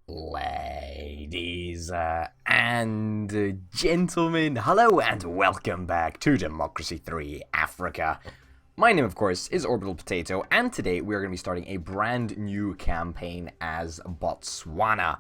Ladies and gentlemen, hello and welcome back to Democracy 3 Africa. My name, of course, is Orbital Potato, and today we are going to be starting a brand new campaign as Botswana.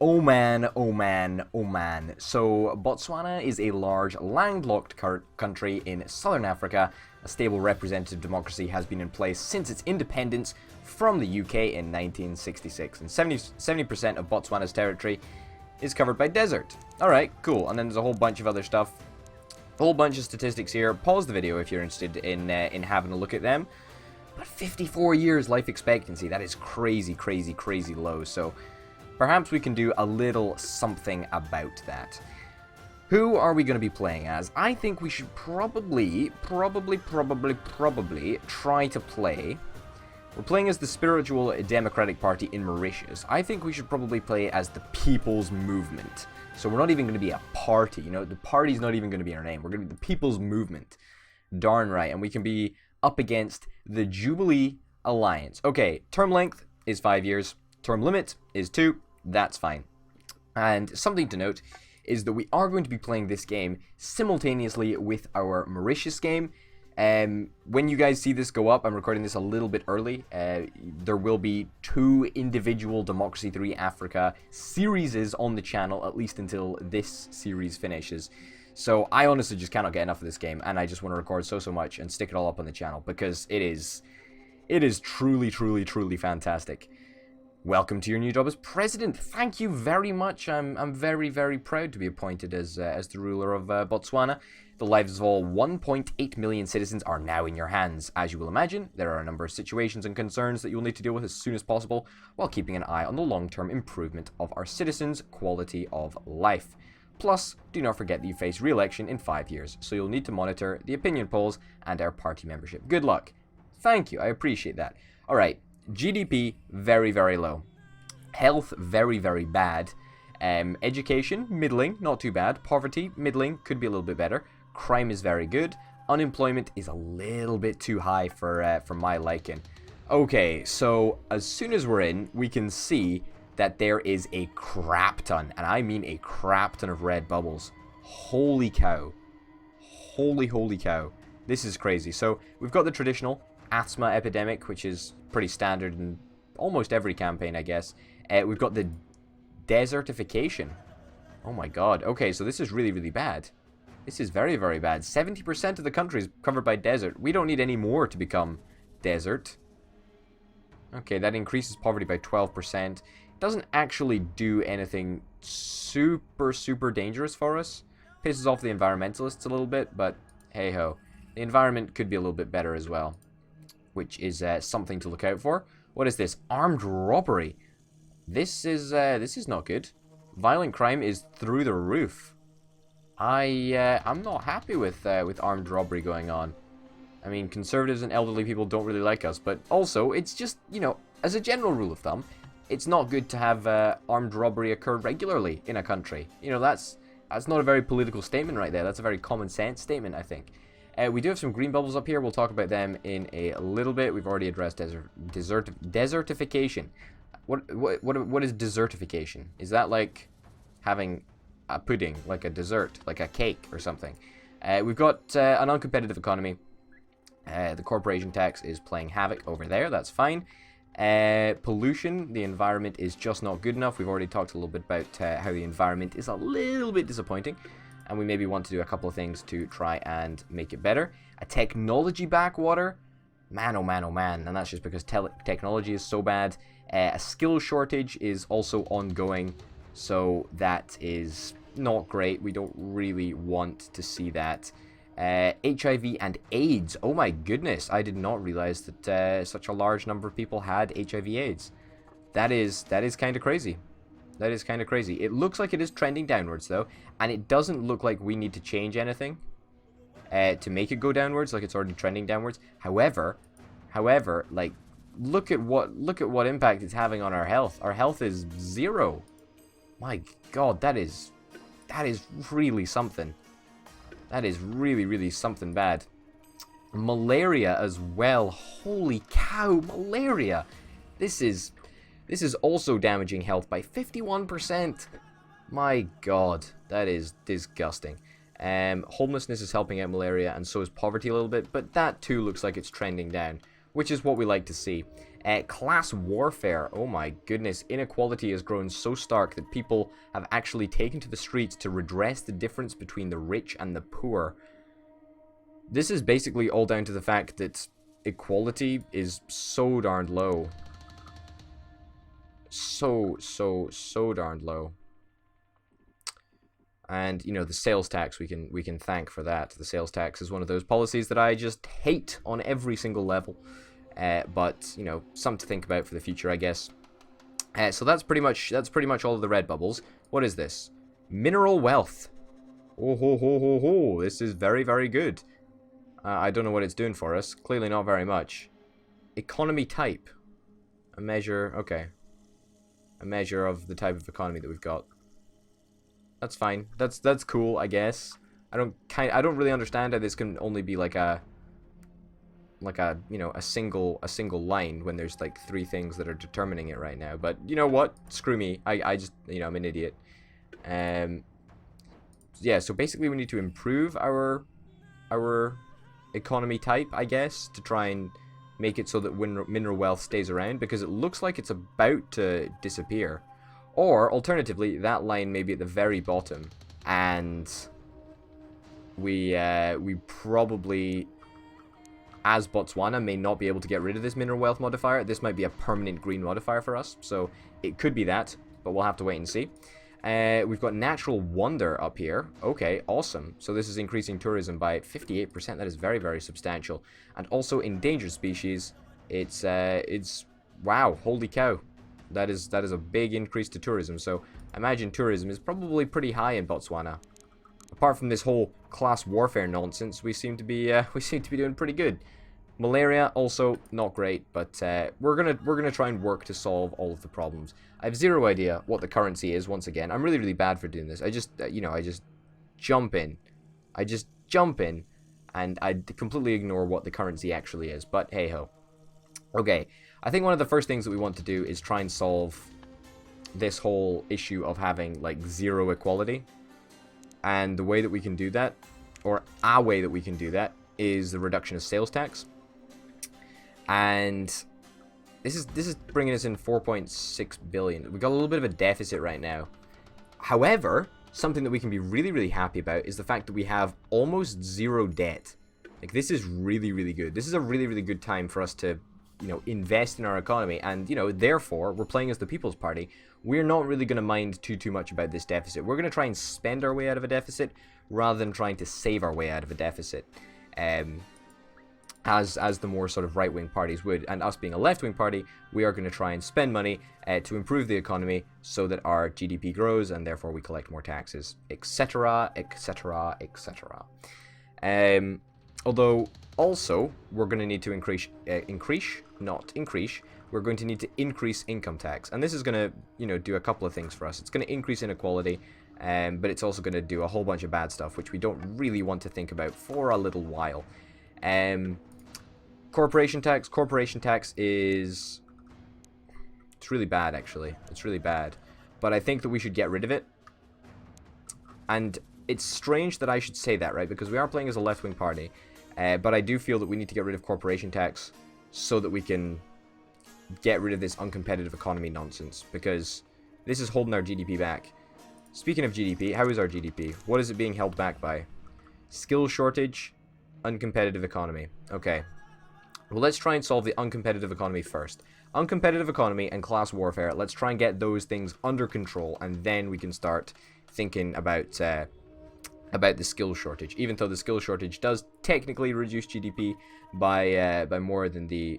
Oh man, oh man, oh man. So, Botswana is a large, landlocked country in southern Africa. A stable representative democracy has been in place since its independence from the UK in 1966. And 70% of Botswana's territory is covered by desert. Alright, cool. And then there's a whole bunch of other stuff. A whole bunch of statistics here. Pause the video if you're interested in having a look at them. But 54 years life expectancy. That is crazy, crazy, crazy low. So perhaps we can do a little something about that. Who are we going to be playing as? I think we should probably try to play. We're playing as the Spiritual Democratic Party in Mauritius. I think we should probably play as the People's Movement. So we're not even going to be a party, you know, the party's not even going to be our name. We're going to be the People's Movement. Darn right. And we can be up against the Jubilee Alliance. Okay, term length is 5 years. Term limit is 2. That's fine. And something to note is that we are going to be playing this game simultaneously with our Mauritius game. When you guys see this go up, I'm recording this a little bit early. There will be 2 individual Democracy 3 Africa series on the channel, at least until this series finishes. So I honestly just cannot get enough of this game, and I just want to record so much and stick it all up on the channel because it is truly fantastic. Welcome to your new job as president. Thank you very much. I'm very proud to be appointed as the ruler of Botswana. The lives of all 1.8 million citizens are now in your hands. As you will imagine, there are a number of situations and concerns that you'll need to deal with as soon as possible, while keeping an eye on the long-term improvement of our citizens' quality of life. Plus, do not forget that you face re-election in 5 years, so you'll need to monitor the opinion polls and our party membership. Good luck. Thank you, I appreciate that. Alright, GDP, very low. Health, very bad. Education, middling, not too bad. Poverty, middling, could be a little bit better. Crime is very good. Unemployment is a little bit too high for my liking. Okay, so as soon as we're in, we can see that there is a crap ton, and I mean a crap ton of red bubbles. Holy cow. Holy cow. This is crazy. So we've got the traditional asthma epidemic, which is pretty standard in almost every campaign, I guess. We've got the desertification. Oh my god. Okay, so this is really bad. This is very bad. 70% of the country is covered by desert. We don't need any more to become desert. Okay, that increases poverty by 12%. Doesn't actually do anything super dangerous for us. Pisses off the environmentalists a little bit, but hey ho. The environment could be a little bit better as well, which is something to look out for. What is this? Armed robbery. This is not good. Violent crime is through the roof. I'm not happy with armed robbery going on. I mean, conservatives and elderly people don't really like us, but also it's just, you know, as a general rule of thumb, it's not good to have armed robbery occur regularly in a country. You know, that's not a very political statement right there. That's a very common sense statement, I think. We do have some green bubbles up here. We'll talk about them in a little bit. We've already addressed desertification. What is desertification? Is that like having a pudding, like a dessert, like a cake or something? We've got an uncompetitive economy. The corporation tax is playing havoc over there. That's fine. Pollution, the environment is just not good enough. We've already talked a little bit about how the environment is a little bit disappointing. And we maybe want to do a couple of things to try and make it better. A technology backwater. Man, oh man, oh man. And that's just because technology is so bad. A skill shortage is also ongoing. So that is not great. We don't really want to see that. HIV and AIDS. Oh my goodness. I did not realize that such a large number of people had HIV AIDS. That is kind of crazy. That is kind of crazy. It looks like it is trending downwards, though, and it doesn't look like we need to change anything to make it go downwards. Like it's already trending downwards. However, like look at what impact it's having on our health. Our health is 0. My God, that is really something. That is really something bad. Malaria as well. Holy cow, malaria. This is This is also damaging health by 51%. My god, that is disgusting. Homelessness is helping out malaria, and so is poverty a little bit, but that too looks like it's trending down, which is what we like to see. Class warfare, oh my goodness, inequality has grown so stark that people have actually taken to the streets to redress the difference between the rich and the poor. This is basically all down to the fact that equality is so darned low. So darned low. And, you know, the sales tax, we can thank for that. The sales tax is one of those policies that I just hate on every single level. But, you know, something to think about for the future, I guess. So that's pretty much all of the red bubbles. What is this? Mineral wealth. Oh ho ho ho ho. This is very, very good. I don't know what it's doing for us. Clearly not very much. Economy type. A measure, okay. A measure of the type of economy that we've got. That's fine. That's cool, I guess. I don't really understand how this can only be like a you know, a single line when there's like 3 things that are determining it right now. But you know what? Screw me. I just, you know, I'm an idiot. Yeah, so basically we need to improve our economy type, I guess, to try and make it so that mineral wealth stays around, because it looks like it's about to disappear. Or, alternatively, that line may be at the very bottom, and we probably, as Botswana, may not be able to get rid of this mineral wealth modifier. This might be a permanent green modifier for us, so it could be that, but we'll have to wait and see. We've got natural wonder up here. Okay, awesome. So this is increasing tourism by 58%. That is very, very substantial. And also endangered species. It's wow, holy cow. That is a big increase to tourism. So I imagine tourism is probably pretty high in Botswana. Apart from this whole class warfare nonsense, we seem to be doing pretty good. Malaria also not great, but we're gonna try and work to solve all of the problems. I have zero idea what the currency is. Once again, I'm really bad for doing this. I just you know, I just jump in, and I completely ignore what the currency actually is. But hey ho. Okay, I think one of the first things that we want to do is try and solve this whole issue of having like 0 equality, and the way that we can do that, or a way that we can do that, is the reduction of sales tax. And this is bringing us in 4.6 billion. We've got a little bit of a deficit right now. However, something that we can be really happy about is the fact that we have almost 0 debt. Like, this is really good. This is a really good time for us to, you know, invest in our economy. And, you know, therefore, we're playing as the People's Party. We're not really going to mind too much about this deficit. We're going to try and spend our way out of a deficit rather than trying to save our way out of a deficit. As the more sort of right-wing parties would, and us being a left-wing party, we are going to try and spend money to improve the economy so that our GDP grows, and therefore we collect more taxes, etc, etc, etc. Although, also, we're going to need to we're going to need to increase income tax, and this is going to, you know, do a couple of things for us. It's going to increase inequality, but it's also going to do a whole bunch of bad stuff, which we don't really want to think about for a little while. Corporation tax is, it's really bad, actually. It's really bad, but I think that we should get rid of it. And it's strange that I should say that, right? Because we are playing as a left-wing party, but I do feel that we need to get rid of corporation tax so that we can get rid of this uncompetitive economy nonsense, because this is holding our GDP back. Speaking of GDP, how is our GDP? What is it being held back by? Skill shortage, uncompetitive economy. Okay. Well, let's try and solve the uncompetitive economy first. Uncompetitive economy and class warfare, let's try and get those things under control, and then we can start thinking about the skill shortage. Even though the skill shortage does technically reduce GDP by more than the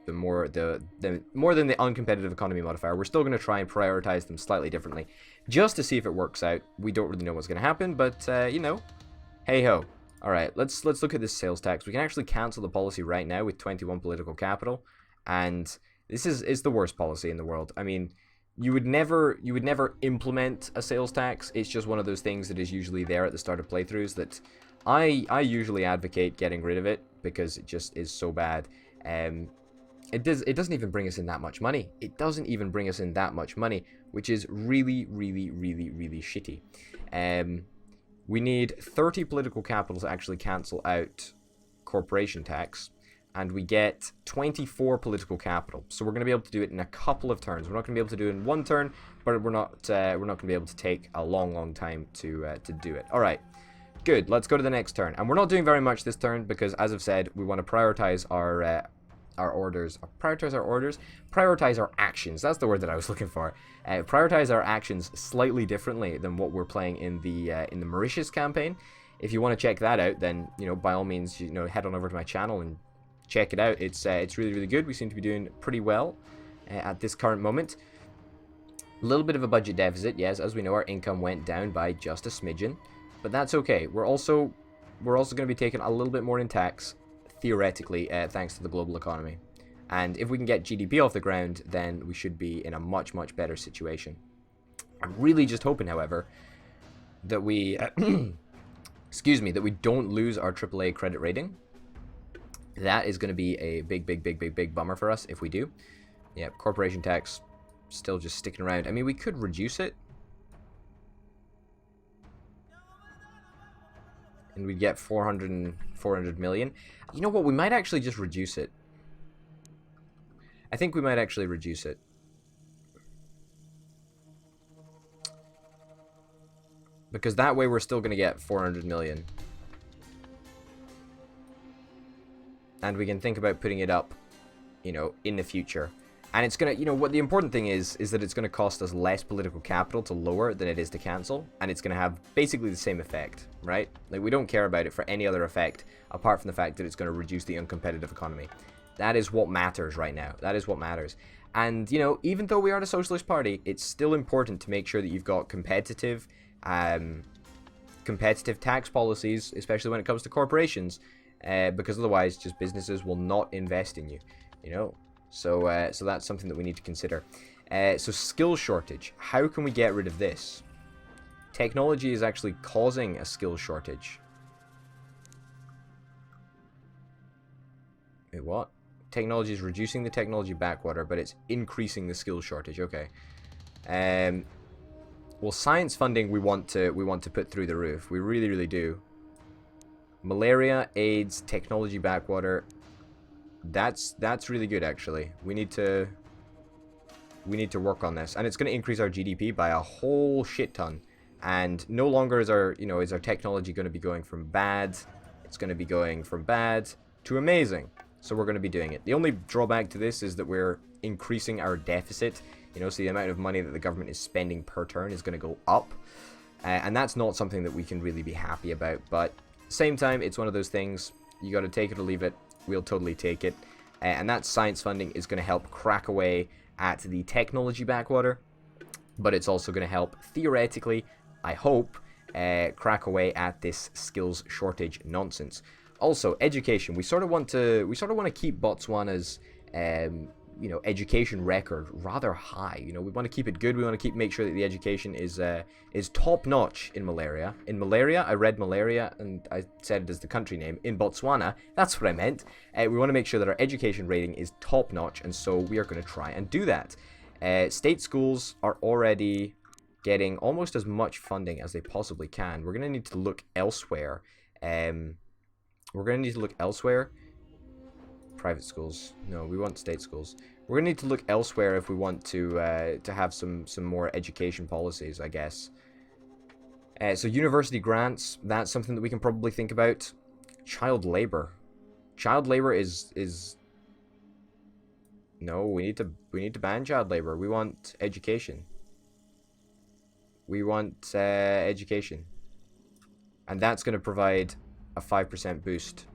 uncompetitive economy modifier, we're still going to try and prioritize them slightly differently, just to see if it works out. We don't really know what's going to happen, but you know, hey ho. All right, let's look at this sales tax. We can actually cancel the policy right now with 21 political capital, and this is the worst policy in the world. I mean, you would never implement a sales tax. It's just one of those things that is usually there at the start of playthroughs that I usually advocate getting rid of it, because it just is so bad. It doesn't even bring us in that much money. It doesn't even bring us in that much money, which is really, really, really, really shitty. We need 30 political capital to actually cancel out corporation tax, and we get 24 political capital. So we're going to be able to do it in a couple of turns. We're not going to be able to do it in one turn, but we're not going to be able to take a long time to do it. All right, good. Let's go to the next turn, and we're not doing very much this turn because, as I've said, we want to prioritize our orders. Prioritize our actions. That's the word that I was looking for. Prioritize our actions slightly differently than what we're playing in the Mauritius campaign. If you want to check that out, then by all means, head on over to my channel and check it out. It's really, really good. We seem to be doing pretty well at this current moment. A little bit of a budget deficit, yes. As we know, our income went down by just a smidgen, but that's okay. We're also going to be taking a little bit more in tax, theoretically, thanks to the global economy. And if we can get GDP off the ground, then we should be in a much better situation. I'm really just hoping, however, that we excuse me, that we don't lose our AAA credit rating. That is going to be a big bummer for us if we do. Yeah, corporation tax still just sticking around. I mean, we could reduce it, and we'd get 400 million. You know what? We might actually just reduce it. I think we might actually reduce it. Because that way we're still going to get 400 million. And we can think about putting it up, in the future. And it's going to, what the important thing is that it's going to cost us less political capital to lower than it is to cancel. And it's going to have basically the same effect, right? Like, we don't care about it for any other effect, apart from the fact that it's going to reduce the uncompetitive economy. That is what matters right now. That is what matters. And, even though we are a socialist party, it's still important to make sure that you've got competitive tax policies, especially when it comes to corporations, because otherwise just businesses will not invest in you, So that's something that we need to consider. So skill shortage. How can we get rid of this? Technology is actually causing a skill shortage. Wait, what? Technology is reducing the technology backwater, but it's increasing the skill shortage. Okay. Well, science funding we want to put through the roof. We really, really do. Malaria, AIDS, technology backwater. That's really good, actually. We need to work on this, and it's going to increase our GDP by a whole shit ton. And no longer is our technology going to be going from bad. It's going to be going from bad to amazing. So we're going to be doing it. The only drawback to this is that we're increasing our deficit. So the amount of money that the government is spending per turn is going to go up. And that's not something that we can really be happy about. But same time, it's one of those things. You got to take it or leave it. We'll totally take it. And that science funding is going to help crack away at the technology backwater. But it's also going to help, theoretically, I hope, crack away at this skills shortage nonsense. Also, education. We sort of want to keep Botswana's education record rather high. We want to keep it good. We want to make sure that the education is top notch in malaria. In malaria, I read malaria and I said it as the country name. In Botswana, that's what I meant. We want to make sure that our education rating is top notch, and so we are going to try and do that. State schools are already getting almost as much funding as they possibly can. We're going to need to look elsewhere. Private schools. No, we want state schools. We're going to need to look elsewhere if we want to have some more education policies, I guess. So university grants, that's something that we can probably think about. Child labor. Child labor is no, we need to ban child labor. We want education. We want education. And that's going to provide a 5% boost.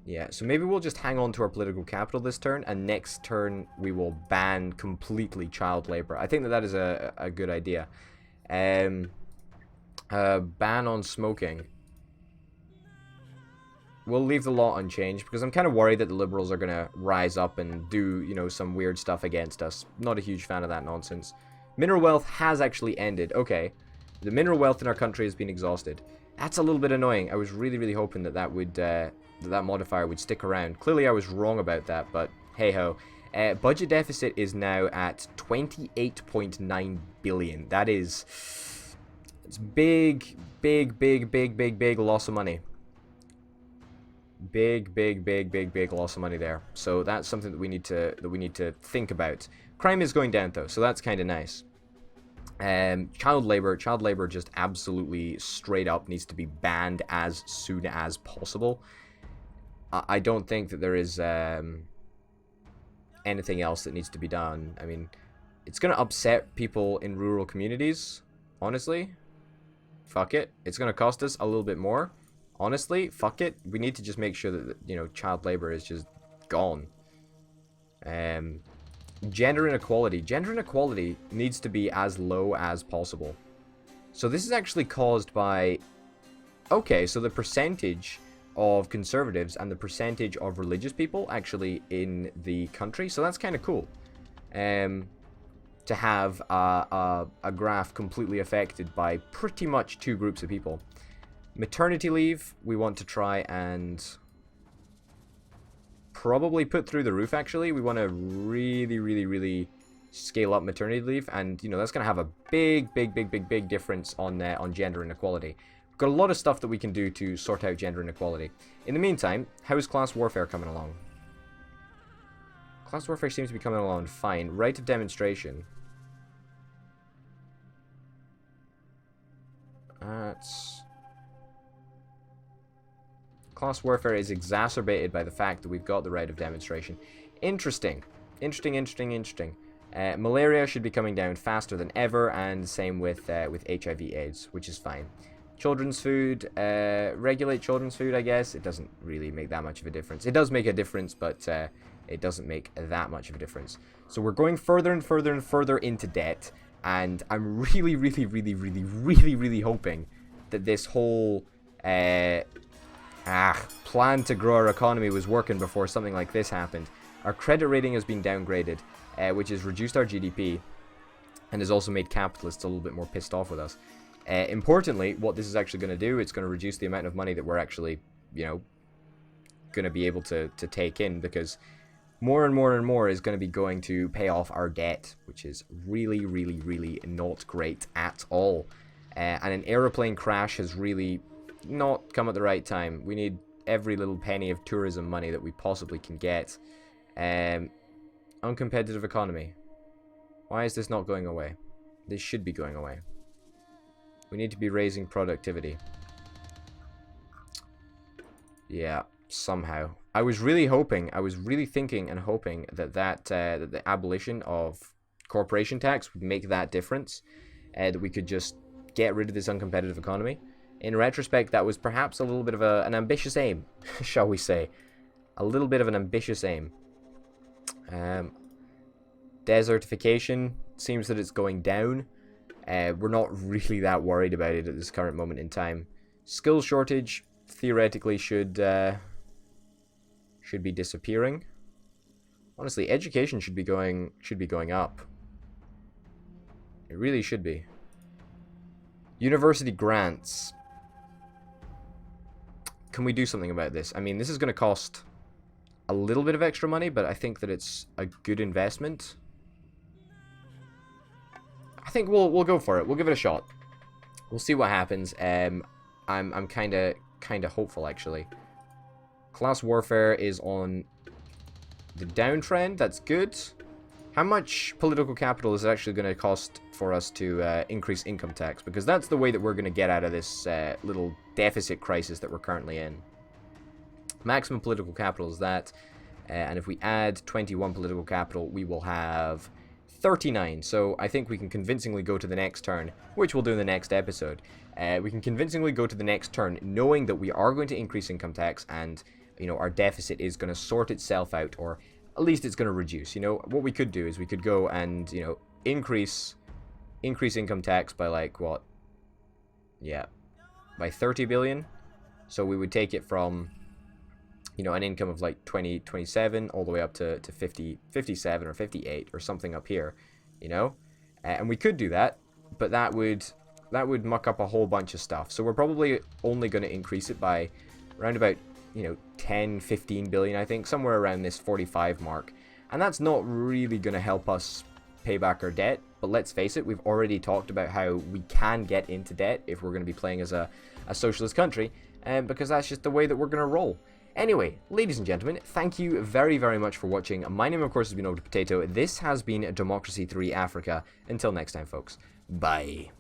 Yeah, so maybe we'll just hang on to our political capital this turn, and next turn we will ban completely child labor. I think that is a good idea. Ban on smoking. We'll leave the law unchanged, because I'm kind of worried that the Liberals are going to rise up and do, some weird stuff against us. Not a huge fan of that nonsense. Mineral wealth has actually ended. Okay. The mineral wealth in our country has been exhausted. That's a little bit annoying. I was really, really hoping that that modifier would stick around. Clearly, I was wrong about that, but hey-ho. Budget deficit is now at 28.9 billion. That is... It's big loss of money. Big loss of money there. So that's something that we need to think about. Crime is going down though, so that's kind of nice. Child labor just absolutely straight up needs to be banned as soon as possible. I don't think that there is anything else that needs to be done. I mean, it's gonna upset people in rural communities, honestly. Fuck it. It's gonna cost us a little bit more. Honestly, fuck it. We need to just make sure that, you know, child labor is just gone. Gender inequality. Gender inequality needs to be as low as possible. So this is actually caused by... Okay, so the percentage of conservatives and the percentage of religious people actually in the country. So that's kind of cool. To have a graph completely affected by pretty much two groups of people. Maternity leave, we want to try and probably put through the roof, actually. We want to really scale up maternity leave, and, you know, that's going to have a big difference on gender inequality. We've got a lot of stuff that we can do to sort out gender inequality. In the meantime, how is class warfare coming along? Class warfare seems to be coming along fine. Right of demonstration. That's... Class warfare is exacerbated by the fact that we've got the right of demonstration. Interesting. Malaria should be coming down faster than ever, and same with HIV/AIDS, which is fine. Children's food, regulate children's food, I guess. It doesn't really make that much of a difference. It does make a difference, but it doesn't make that much of a difference. So we're going further and further into debt, and I'm really hoping that this whole plan to grow our economy was working before something like this happened. Our credit rating has been downgraded, which has reduced our GDP and has also made capitalists a little bit more pissed off with us. Importantly, what this is actually going to do, it's going to reduce the amount of money that we're actually, you know, going to be able to take in, because more and more is going to be going to pay off our debt, which is really not great at all. And an aeroplane crash has really not come at the right time. We need every little penny of tourism money that we possibly can get. Uncompetitive economy. Why is this not going away? This should be going away. We need to be raising productivity. Yeah, somehow. I was really thinking and hoping that the abolition of corporation tax would make that difference. That we could just get rid of this uncompetitive economy. In retrospect, that was perhaps a little bit of an ambitious aim, shall we say. A little bit of an ambitious aim. Desertification, seems that it's going down. We're not really that worried about it at this current moment in time. Skills shortage, theoretically, should be disappearing. Honestly, education should be going up. It really should be. University grants. Can we do something about this? I mean, this is going to cost a little bit of extra money, but I think that it's a good investment. I think we'll go for it. We'll give it a shot. We'll see what happens. I'm kind of hopeful, actually. Class warfare is on the downtrend. That's good. How much political capital is it actually going to cost for us to increase income tax? Because that's the way that we're going to get out of this little deficit crisis that we're currently in. Maximum political capital is that. And if we add 21 political capital, we will have 39. So I think we can convincingly go to the next turn, which we'll do in the next episode. We can convincingly go to the next turn, knowing that we are going to increase income tax, and, you know, our deficit is going to sort itself out, or at least it's going to reduce. You know, what we could do is we could go and, you know, increase income tax by, like, what? Yeah, by 30 billion. So we would take it from, you know, an income of like 27 all the way up to 57 or 58 or something up here, you know. And we could do that, but that would muck up a whole bunch of stuff. So we're probably only going to increase it by around about, you know, 10-15 billion, I think, somewhere around this 45 mark. And that's not really going to help us pay back our debt. But let's face it, we've already talked about how we can get into debt if we're going to be playing as a socialist country, because that's just the way that we're going to roll. Anyway, ladies and gentlemen, thank you very, very much for watching. My name, of course, has been Potato. This has been Democracy 3 Africa. Until next time, folks. Bye.